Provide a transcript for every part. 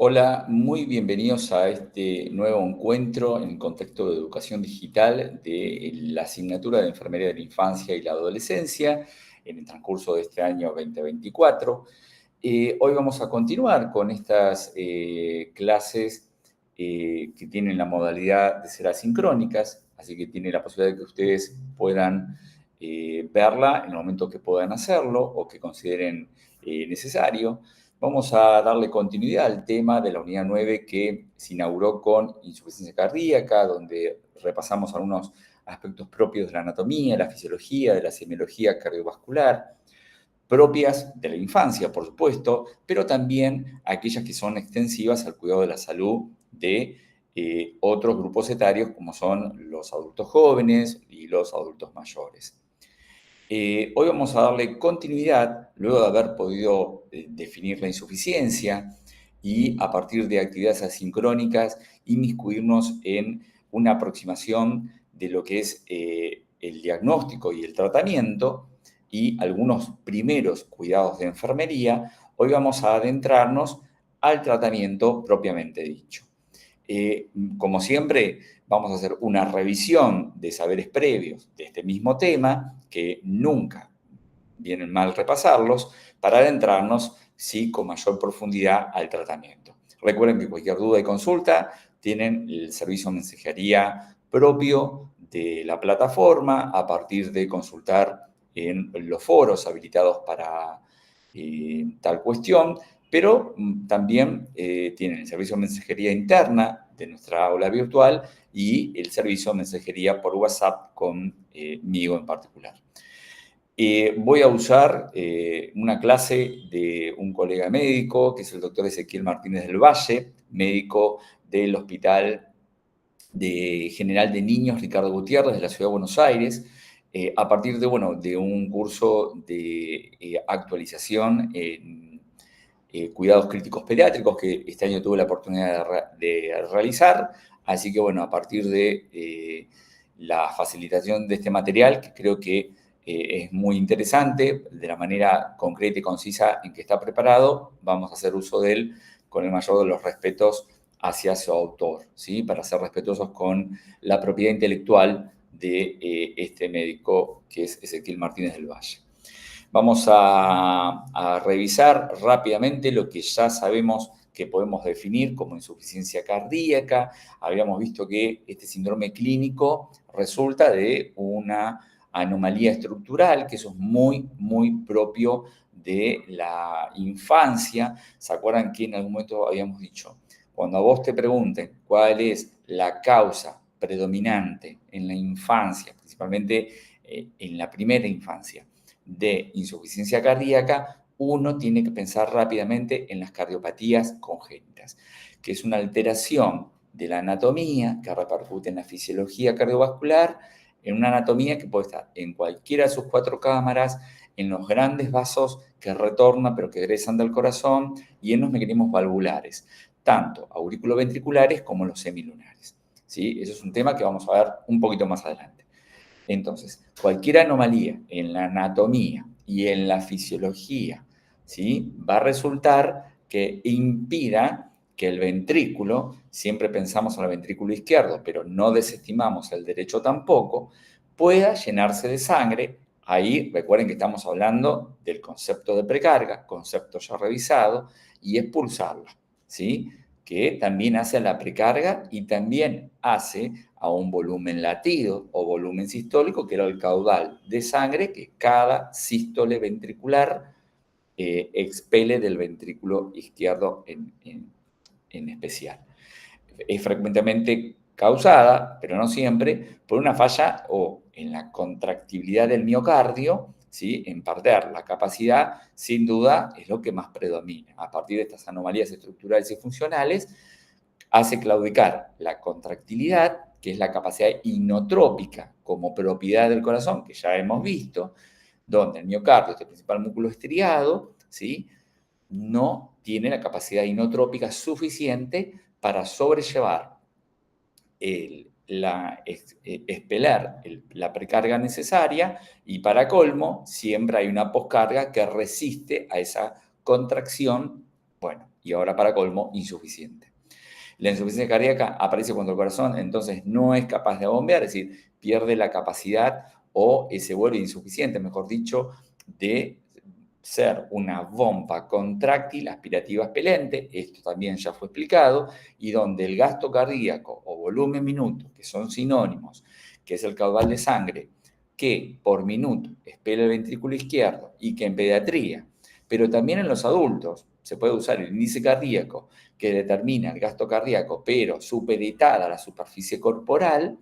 Hola, muy bienvenidos a este nuevo encuentro en el contexto de educación digital de la asignatura de Enfermería de la Infancia y la Adolescencia en el transcurso de este año 2024. Hoy vamos a continuar con estas clases que tienen la modalidad de ser asincrónicas, así que tiene la posibilidad de que ustedes puedan verla en el momento que puedan hacerlo o que consideren necesario. Vamos a darle continuidad al tema de la unidad 9 que se inauguró con insuficiencia cardíaca, donde repasamos algunos aspectos propios de la anatomía, la fisiología, de la semiología cardiovascular, propias de la infancia, por supuesto, pero también aquellas que son extensivas al cuidado de la salud de otros grupos etarios, como son los adultos jóvenes y los adultos mayores. Hoy vamos a darle continuidad, luego de haber podido definir la insuficiencia y a partir de actividades asincrónicas, inmiscuirnos en una aproximación de lo que es el diagnóstico y el tratamiento y algunos primeros cuidados de enfermería. Hoy vamos a adentrarnos al tratamiento propiamente dicho. Como siempre, vamos a hacer una revisión de saberes previos de este mismo tema, que nunca vienen mal repasarlos, para adentrarnos, sí, con mayor profundidad al tratamiento. Recuerden que cualquier duda y consulta tienen el servicio de mensajería propio de la plataforma a partir de consultar en los foros habilitados para tal cuestión, pero también tienen el servicio de mensajería interna de nuestra aula virtual y el servicio de mensajería por WhatsApp conmigo en particular. Voy a usar una clase de un colega médico, que es el doctor Ezequiel Martínez del Valle, médico del Hospital General de Niños Ricardo Gutiérrez de la Ciudad de Buenos Aires, a partir de un curso de actualización en cuidados críticos pediátricos que este año tuve la oportunidad de realizar. Así que, a partir de la facilitación de este material, que creo que es muy interesante, de la manera concreta y concisa en que está preparado, vamos a hacer uso de él con el mayor de los respetos hacia su autor, ¿sí? Para ser respetuosos con la propiedad intelectual de este médico que es Ezequiel Martínez del Valle. Vamos a revisar rápidamente lo que ya sabemos que podemos definir como insuficiencia cardíaca. Habíamos visto que este síndrome clínico resulta de una anomalía estructural, que eso es muy, muy propio de la infancia. ¿Se acuerdan que en algún momento habíamos dicho, cuando a vos te pregunten cuál es la causa predominante en la infancia, principalmente en la primera infancia, de insuficiencia cardíaca, uno tiene que pensar rápidamente en las cardiopatías congénitas, que es una alteración de la anatomía que repercute en la fisiología cardiovascular, en una anatomía que puede estar en cualquiera de sus cuatro cámaras, en los grandes vasos que retornan pero que egresan del corazón y en los mecanismos valvulares, tanto auriculoventriculares como los semilunares. ¿Sí? Eso es un tema que vamos a ver un poquito más adelante. Entonces, cualquier anomalía en la anatomía y en la fisiología, ¿sí? Va a resultar que impida que el ventrículo, siempre pensamos en el ventrículo izquierdo, pero no desestimamos el derecho tampoco, pueda llenarse de sangre. Ahí recuerden que estamos hablando del concepto de precarga, concepto ya revisado, y expulsarla, ¿sí? Que también hace a la precarga y también hace a un volumen latido o volumen sistólico, que era el caudal de sangre que cada sístole ventricular expele del ventrículo izquierdo en especial. Es frecuentemente causada, pero no siempre, por una falla o en la contractibilidad del miocardio, ¿sí? En perder la capacidad, sin duda, es lo que más predomina. A partir de estas anomalías estructurales y funcionales, hace claudicar la contractilidad, que es la capacidad inotrópica como propiedad del corazón, que ya hemos visto, donde el miocardio, este principal músculo estriado, ¿sí? No tiene la capacidad inotrópica suficiente para sobrellevar expeler la precarga necesaria, y para colmo, siempre hay una poscarga que resiste a esa contracción, bueno, y ahora para colmo, insuficiente. La insuficiencia cardíaca aparece cuando el corazón entonces no es capaz de bombear, es decir, pierde la capacidad o se vuelve insuficiente, mejor dicho, de ser una bomba contráctil aspirativa expelente, esto también ya fue explicado, y donde el gasto cardíaco o volumen minuto, que son sinónimos, que es el caudal de sangre que por minuto expele el ventrículo izquierdo y que en pediatría, pero también en los adultos, se puede usar el índice cardíaco que determina el gasto cardíaco, pero supeditada a la superficie corporal,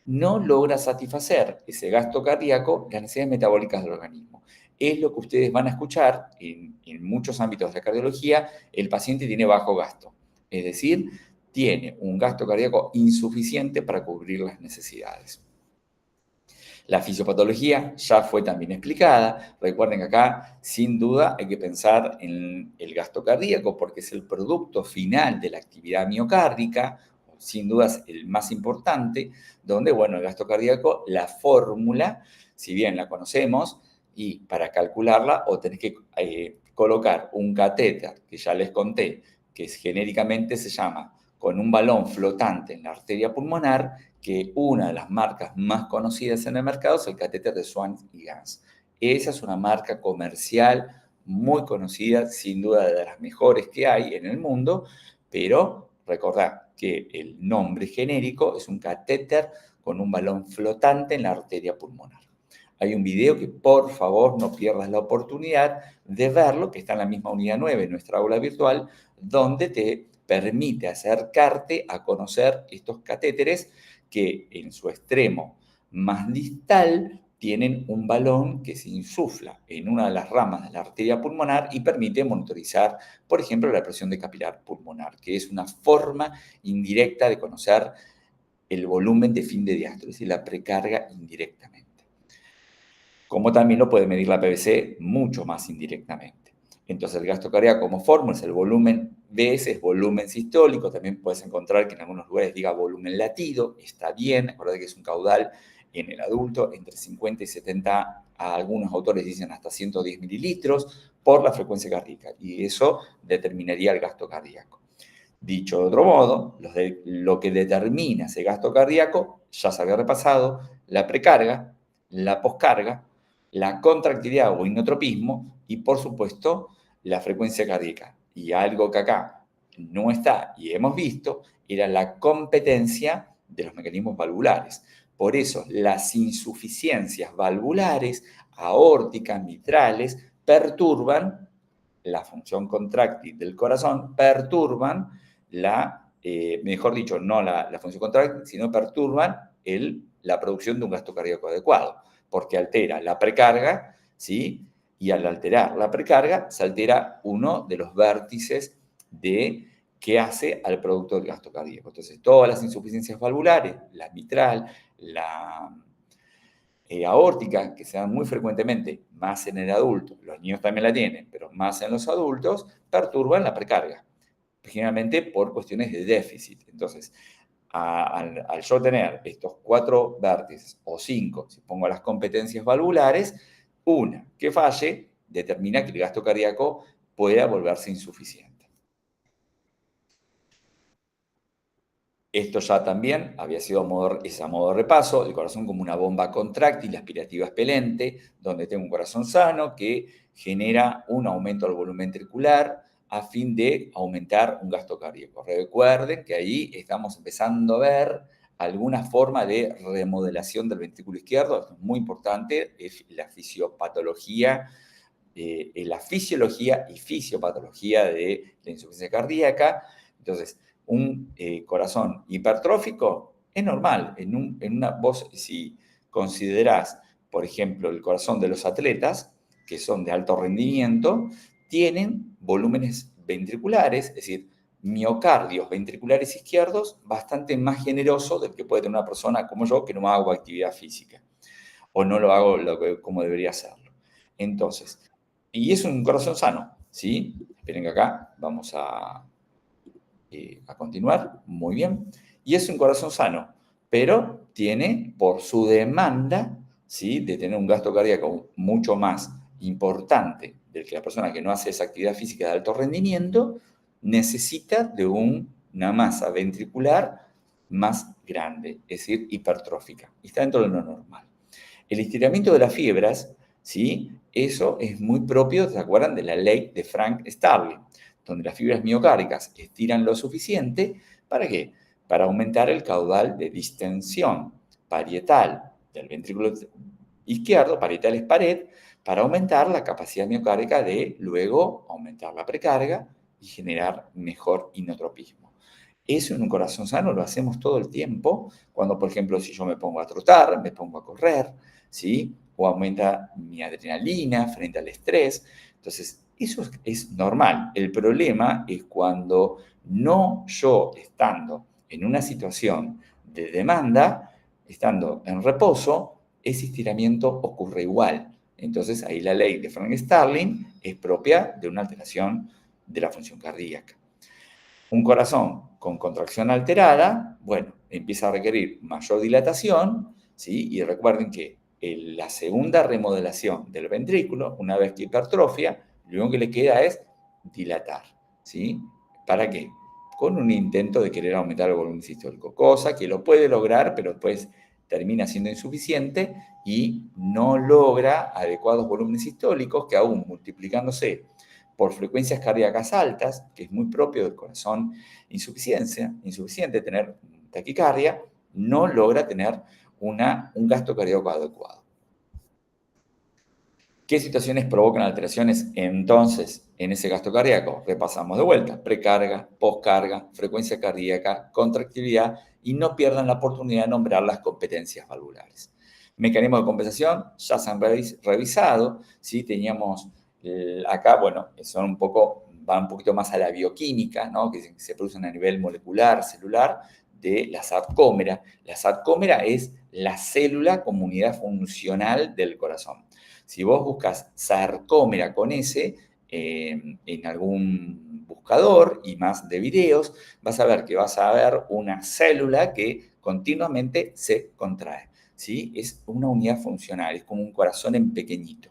no logra satisfacer ese gasto cardíaco las necesidades metabólicas del organismo. Es lo que ustedes van a escuchar en muchos ámbitos de la cardiología, el paciente tiene bajo gasto, es decir, tiene un gasto cardíaco insuficiente para cubrir las necesidades. La fisiopatología ya fue también explicada. Recuerden que acá, sin duda, hay que pensar en el gasto cardíaco porque es el producto final de la actividad miocárdica, sin duda es el más importante, donde, bueno, el gasto cardíaco, la fórmula, si bien la conocemos, y para calcularla o tenés que colocar un catéter, que ya les conté, que genéricamente se llama con un balón flotante en la arteria pulmonar, que una de las marcas más conocidas en el mercado es el catéter de Swan y Ganz. Esa es una marca comercial muy conocida, sin duda de las mejores que hay en el mundo, pero recordad que el nombre genérico es un catéter con un balón flotante en la arteria pulmonar. Hay un video que por favor no pierdas la oportunidad de verlo, que está en la misma unidad 9 en nuestra aula virtual, donde te permite acercarte a conocer estos catéteres que en su extremo más distal tienen un balón que se insufla en una de las ramas de la arteria pulmonar y permite monitorizar, por ejemplo, la presión de capilar pulmonar, que es una forma indirecta de conocer el volumen de fin de diástole, es decir, la precarga indirectamente. Como también lo puede medir la PVC mucho más indirectamente. Entonces, el gasto cardíaco como fórmula es el volumen veces volumen sistólico. También puedes encontrar que en algunos lugares diga volumen latido. Está bien, acuérdate que es un caudal en el adulto entre 50 y 70, a algunos autores dicen hasta 110 mililitros por la frecuencia cardíaca. Y eso determinaría el gasto cardíaco. Dicho de otro modo, lo que determina ese gasto cardíaco, ya se había repasado, la precarga, la poscarga, la contractilidad o inotropismo y, por supuesto, la frecuencia cardíaca. Y algo que acá no está y hemos visto era la competencia de los mecanismos valvulares. Por eso, las insuficiencias valvulares, aórticas, mitrales, perturban la función contráctil del corazón, perturban mejor dicho, no la función contráctil, sino perturban la producción de un gasto cardíaco adecuado, porque altera la precarga, ¿sí? Y al alterar la precarga, se altera uno de los vértices que hace al producto del gasto cardíaco. Entonces, todas las insuficiencias valvulares, la mitral, la aórtica, que se dan muy frecuentemente, más en el adulto, los niños también la tienen, pero más en los adultos, perturban la precarga, generalmente por cuestiones de déficit. Entonces, al yo tener estos 4 vértices o 5, si pongo las competencias valvulares, una que falle determina que el gasto cardíaco pueda volverse insuficiente. Esto ya también había sido a modo de repaso, el corazón como una bomba contráctil, aspirativa expelente, donde tengo un corazón sano que genera un aumento del volumen ventricular a fin de aumentar un gasto cardíaco. Recuerden que ahí estamos empezando a ver alguna forma de remodelación del ventrículo izquierdo, esto es muy importante, es la fisiopatología, la fisiología y fisiopatología de la insuficiencia cardíaca. Entonces, un corazón hipertrófico es normal. Vos, si considerás, por ejemplo, el corazón de los atletas, que son de alto rendimiento, tienen volúmenes ventriculares, es decir, miocardios ventriculares izquierdos bastante más generosos del que puede tener una persona como yo que no hago actividad física o no lo hago como debería hacerlo. Entonces, y es un corazón sano, ¿sí? Esperen que acá vamos a continuar, muy bien. Y es un corazón sano, pero tiene por su demanda, ¿sí? De tener un gasto cardíaco mucho más importante de que la persona que no hace esa actividad física de alto rendimiento necesita de una masa ventricular más grande, es decir, hipertrófica, y está dentro de lo normal. El estiramiento de las fibras, ¿sí? Eso es muy propio, ¿se acuerdan? De la ley de Frank Starling, donde las fibras miocárdicas estiran lo suficiente, ¿para qué? Para aumentar el caudal de distensión parietal del ventrículo izquierdo, parietal es pared, para aumentar la capacidad miocárdica de luego aumentar la precarga y generar mejor inotropismo. Eso en un corazón sano lo hacemos todo el tiempo, cuando, por ejemplo, si yo me pongo a trotar, me pongo a correr, ¿sí? O aumenta mi adrenalina frente al estrés. Entonces, eso es normal. El problema es cuando no yo, estando en una situación de demanda, estando en reposo, ese estiramiento ocurre igual. Entonces, ahí la ley de Frank Starling es propia de una alteración de la función cardíaca. Un corazón con contracción alterada, bueno, empieza a requerir mayor dilatación, ¿sí? Y recuerden que la segunda remodelación del ventrículo, una vez que hipertrofia, lo único que le queda es dilatar, ¿sí? ¿Para qué? Con un intento de querer aumentar el volumen sistólico, cosa que lo puede lograr, pero después termina siendo insuficiente y no logra adecuados volúmenes sistólicos que aún multiplicándose por frecuencias cardíacas altas, que es muy propio del corazón insuficiente tener taquicardia, no logra tener un gasto cardíaco adecuado. ¿Qué situaciones provocan alteraciones entonces en ese gasto cardíaco? Repasamos de vuelta: precarga, poscarga, frecuencia cardíaca, contractilidad, y no pierdan la oportunidad de nombrar las competencias valvulares. Mecanismos de compensación ya se han revisado, ¿sí? Teníamos acá, bueno, van un poquito más a la bioquímica, ¿no? Que se producen a nivel molecular, celular, de la sarcómera. La sarcómera es la célula como unidad funcional del corazón. Si vos buscas sarcómera con S en algún buscador y más de videos, vas a ver que vas a ver una célula que continuamente se contrae, ¿sí? Es una unidad funcional, es como un corazón en pequeñito.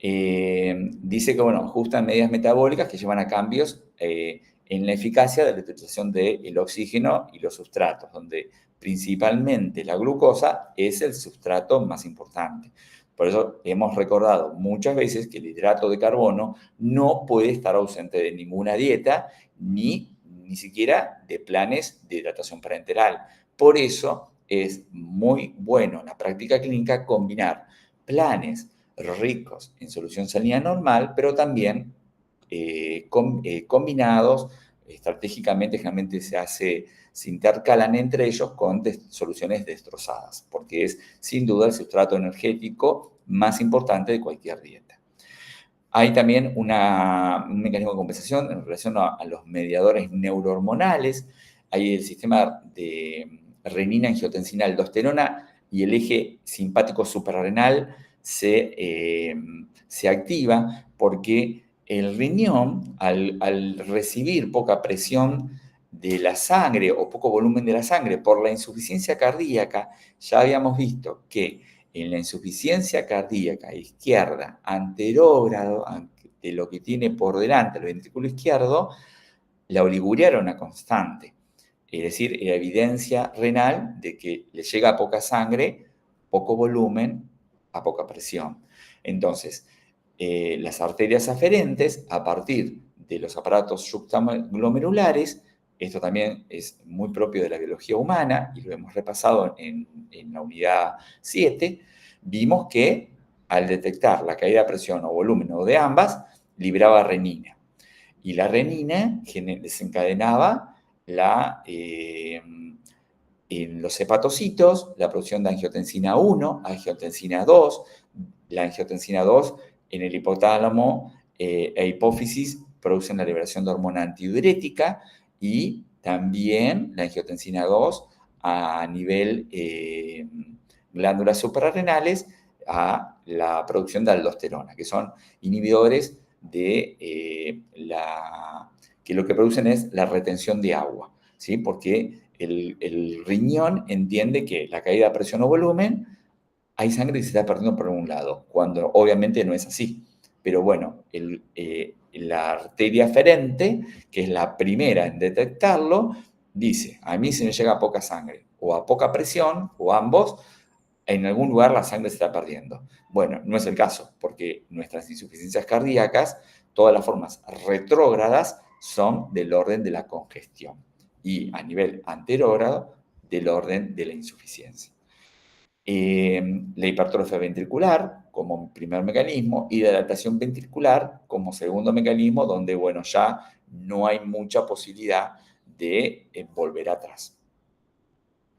Dice que, bueno, ajustan medidas metabólicas que llevan a cambios en la eficacia de la utilización del oxígeno y los sustratos, donde principalmente la glucosa es el sustrato más importante. Por eso hemos recordado muchas veces que el hidrato de carbono no puede estar ausente de ninguna dieta, ni siquiera de planes de hidratación parenteral. Por eso es muy bueno en la práctica clínica combinar planes ricos en solución salina normal, pero también combinados estratégicamente, generalmente se intercalan entre ellos con soluciones destrozadas, porque es sin duda el sustrato energético más importante de cualquier dieta. Hay también un mecanismo de compensación en relación a los mediadores neurohormonales. Hay el sistema de renina, angiotensina, aldosterona y el eje simpático suprarrenal se activa porque el riñón, al recibir poca presión de la sangre o poco volumen de la sangre por la insuficiencia cardíaca, ya habíamos visto que en la insuficiencia cardíaca izquierda anterógrado de lo que tiene por delante el ventrículo izquierdo, la oliguria era una constante. Es decir, era evidencia renal de que le llega poca sangre, poco volumen, a poca presión. Entonces, las arterias aferentes, a partir de los aparatos subglomerulares, esto también es muy propio de la biología humana y lo hemos repasado en la unidad 7, vimos que al detectar la caída de presión o volumen o de ambas, liberaba renina. Y la renina desencadenaba en los hepatocitos la producción de angiotensina 1, angiotensina 2, la angiotensina 2 en el hipotálamo e hipófisis producen la liberación de hormona antidiurética y también la angiotensina 2 a nivel glándulas suprarrenales a la producción de aldosterona, que son inhibidores de que lo que producen es la retención de agua, ¿sí? Porque el riñón entiende que la caída de presión o volumen hay sangre que se está perdiendo por un lado, cuando obviamente no es así. pero bueno, la arteria aferente, que es la primera en detectarlo, dice, a mí se me llega poca sangre, o a poca presión, o ambos, en algún lugar la sangre se está perdiendo. Bueno, no es el caso, porque nuestras insuficiencias cardíacas, todas las formas retrógradas, son del orden de la congestión y a nivel anterógrado del orden de la insuficiencia. La hipertrofia ventricular como primer mecanismo y la dilatación ventricular como segundo mecanismo, donde, bueno, ya no hay mucha posibilidad de volver atrás.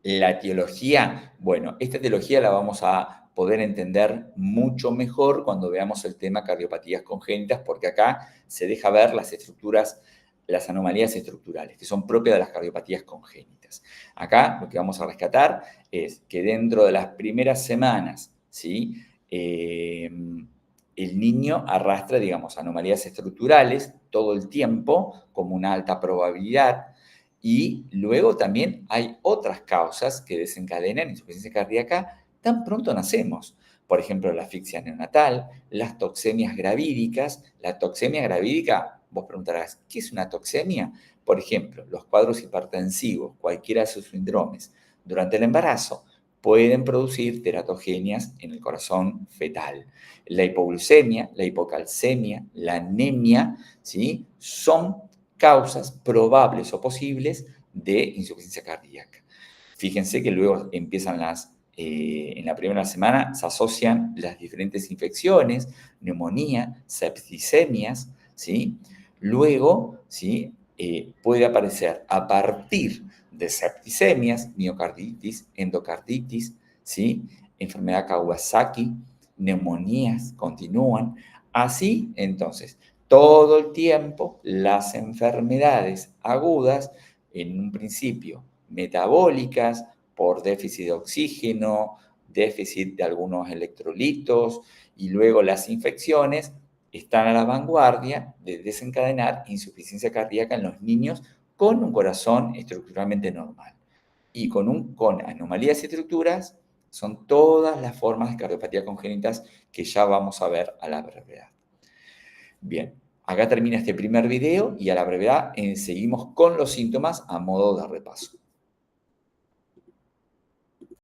La etiología, bueno, esta etiología la vamos a poder entender mucho mejor cuando veamos el tema cardiopatías congénitas, porque acá se deja ver las estructuras, las anomalías estructurales, que son propias de las cardiopatías congénitas. Acá lo que vamos a rescatar es que dentro de las primeras semanas, ¿sí? El niño arrastra, digamos, anomalías estructurales todo el tiempo, como una alta probabilidad. Y luego también hay otras causas que desencadenan insuficiencia cardíaca tan pronto nacemos. Por ejemplo, la asfixia neonatal, las toxemias gravídicas. La toxemia gravídica, vos preguntarás, ¿qué es una toxemia? Por ejemplo, los cuadros hipertensivos, cualquiera de sus síndromes, durante el embarazo pueden producir teratogenias en el corazón fetal. La hipoglucemia, la hipocalcemia, la anemia, ¿sí? Son causas probables o posibles de insuficiencia cardíaca. Fíjense que luego empiezan en la primera semana se asocian las diferentes infecciones, neumonía, septicemias, ¿sí? Luego, ¿sí? Puede aparecer a partir de septicemias, miocarditis, endocarditis, ¿sí? Enfermedad Kawasaki, neumonías continúan. Así, entonces, todo el tiempo las enfermedades agudas, en un principio metabólicas, por déficit de oxígeno, déficit de algunos electrolitos, y luego las infecciones están a la vanguardia de desencadenar insuficiencia cardíaca en los niños con un corazón estructuralmente normal. Y con anomalías y estructuras son todas las formas de cardiopatía congénitas que ya vamos a ver a la brevedad. Bien, acá termina este primer video y a la brevedad seguimos con los síntomas a modo de repaso.